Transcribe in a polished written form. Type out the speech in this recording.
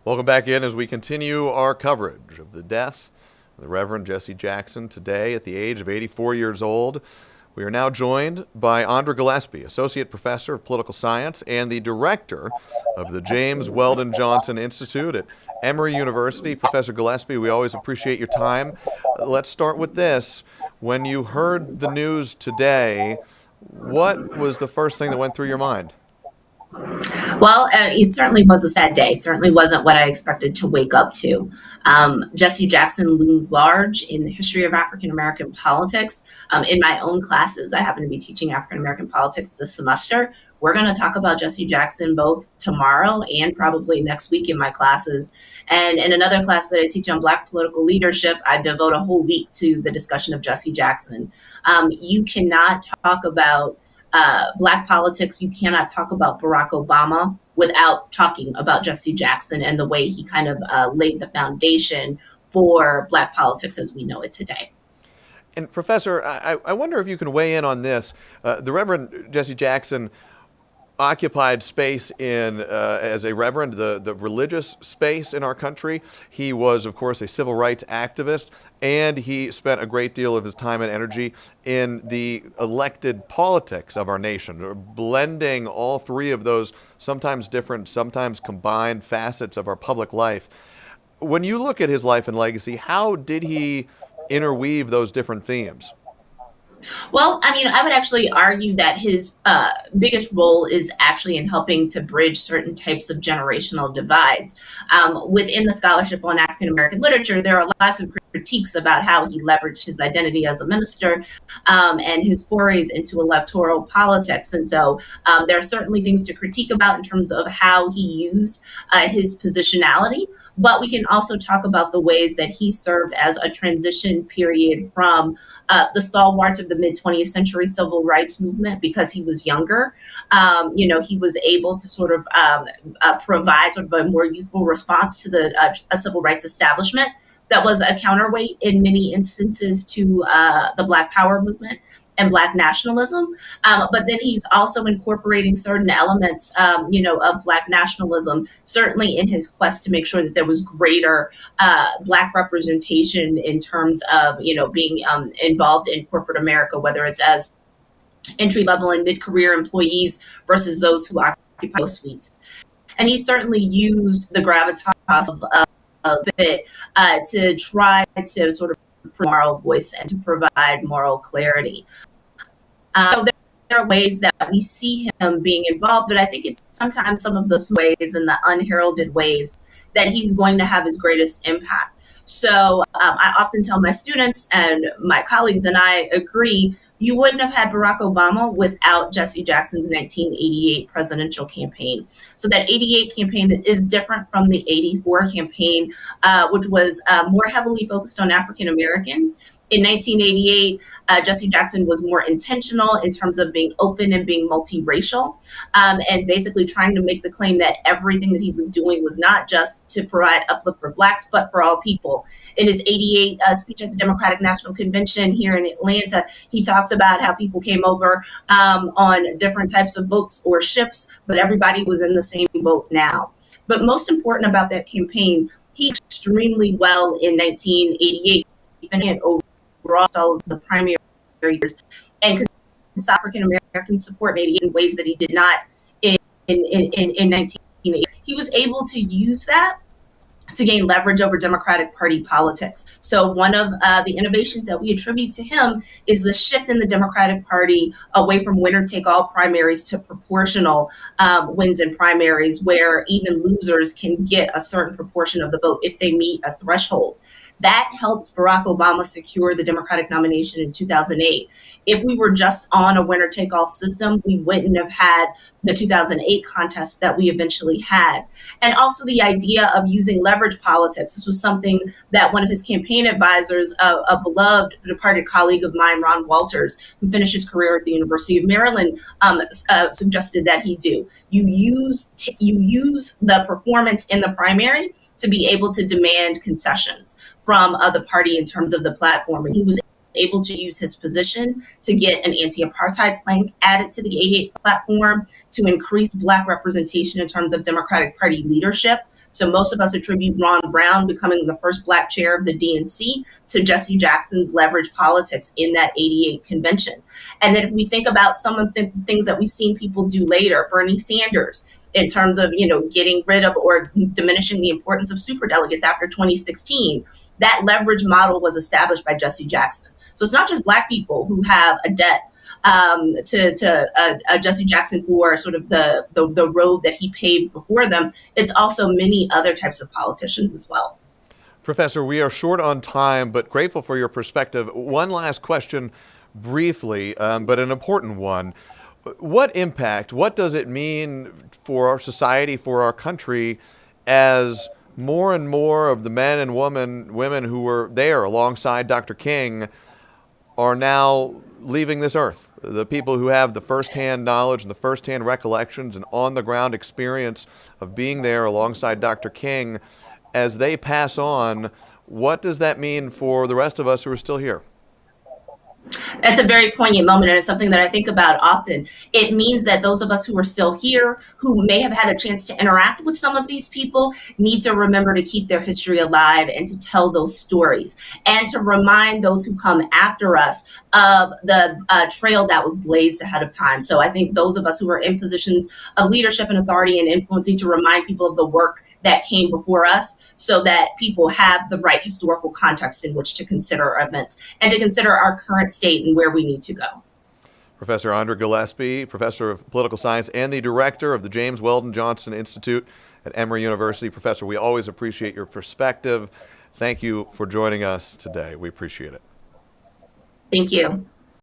Welcome back in as we continue our coverage of the death of the Reverend Jesse Jackson today at the age of 84 years old. We are now joined by Andra Gillespie, Associate Professor of Political Science and the Director of the James Weldon Johnson Institute at Emory University. Professor Gillespie, we always appreciate your time. Let's start with this. When you heard the news today, what was the first thing that went through your mind? Well, it certainly was a sad day. Certainly wasn't what I expected to wake up to. Jesse Jackson looms large in the history of African American politics. In my own classes, I happen to be teaching African American politics this semester. We're going to talk about Jesse Jackson both tomorrow and probably next week in my classes. And in another class that I teach on Black political leadership, I devote a whole week to the discussion of Jesse Jackson. You cannot talk about Black politics, you cannot talk about Barack Obama without talking about Jesse Jackson and the way he kind of laid the foundation for Black politics as we know it today. And Professor, I wonder if you can weigh in on this. The Reverend Jesse Jackson occupied space in, as a reverend, the religious space in our country. He was, of course, a civil rights activist, and he spent a great deal of his time and energy in the elected politics of our nation, blending all three of those sometimes different, sometimes combined facets of our public life. When you look at his life and legacy, how did he interweave those different themes? Well, I mean, I would actually argue that his biggest role is actually in helping to bridge certain types of generational divides. Within the scholarship on African American literature, there are lots of critiques about how he leveraged his identity as a minister and his forays into electoral politics. And so there are certainly things to critique about in terms of how he used his positionality. But we can also talk about the ways that he served as a transition period from the stalwarts of the mid-20th century civil rights movement because he was younger. He was able to sort of provide sort of a more youthful response to the civil rights establishment that was a counterweight in many instances to the Black Power movement and Black nationalism. But then he's also incorporating certain elements, of Black nationalism, certainly in his quest to make sure that there was greater Black representation in terms of, being involved in corporate America, whether it's as entry-level and mid-career employees versus those who occupy those suites. And he certainly used the gravitas of it to try to sort of moral voice and to provide moral clarity. So there are ways that we see him being involved, but I think it's sometimes some of those ways and the unheralded ways that he's going to have his greatest impact. So I often tell my students and my colleagues, and I agree, you wouldn't have had Barack Obama without Jesse Jackson's 1988 presidential campaign. So that 88 campaign is different from the 84 campaign, which was more heavily focused on African Americans. In 1988, Jesse Jackson was more intentional in terms of being open and being multiracial, and basically trying to make the claim that everything that he was doing was not just to provide uplift for Blacks, but for all people. In his 88 speech at the Democratic National Convention here in Atlanta, he talks about how people came over on different types of boats or ships, but everybody was in the same boat now. But most important about that campaign, he did extremely well in 1988, even overall all of the primary years, and African American support in 88 in ways that he did not in 1980. He was able to use that to gain leverage over Democratic Party politics. So one of the innovations that we attribute to him is the shift in the Democratic Party away from winner-take-all primaries to proportional wins in primaries, where even losers can get a certain proportion of the vote if they meet a threshold. That helps Barack Obama secure the Democratic nomination in 2008. If we were just on a winner-take-all system, we wouldn't have had the 2008 contest that we eventually had. And also the idea of using leverage politics. This was something that one of his campaign advisors, a beloved departed colleague of mine, Ron Walters, who finished his career at the University of Maryland, suggested that he do. You use the performance in the primary to be able to demand concessions from the party in terms of the platform. And he was able to use his position to get an anti-apartheid plank added to the 88 platform, to increase Black representation in terms of Democratic Party leadership. So most of us attribute Ron Brown becoming the first Black chair of the DNC to Jesse Jackson's leverage politics in that 88 convention. And then if we think about some of the things that we've seen people do later, Bernie Sanders, in terms of, getting rid of or diminishing the importance of superdelegates after 2016, that leverage model was established by Jesse Jackson. So it's not just Black people who have a debt to Jesse Jackson for sort of the road that he paved before them. It's also many other types of politicians as well. Professor, we are short on time, but grateful for your perspective. One last question, briefly, but an important one. What impact, what does it mean for our society, for our country, as more and more of the men and women who were there alongside Dr. King are now leaving this earth? The people who have the firsthand knowledge and the firsthand recollections and on-the-ground experience of being there alongside Dr. King, as they pass on, what does that mean for the rest of us who are still here? That's a very poignant moment, and it's something that I think about often. It means that those of us who are still here, who may have had a chance to interact with some of these people, need to remember to keep their history alive and to tell those stories, and to remind those who come after us of the trail that was blazed ahead of time. So I think those of us who are in positions of leadership and authority and influence need to remind people of the work that came before us, so that people have the right historical context in which to consider events and to consider our current state and where we need to go. Professor Andra Gillespie, Professor of Political Science and the Director of the James Weldon Johnson Institute at Emory University. Professor, we always appreciate your perspective. Thank you for joining us today. We appreciate it. Thank you.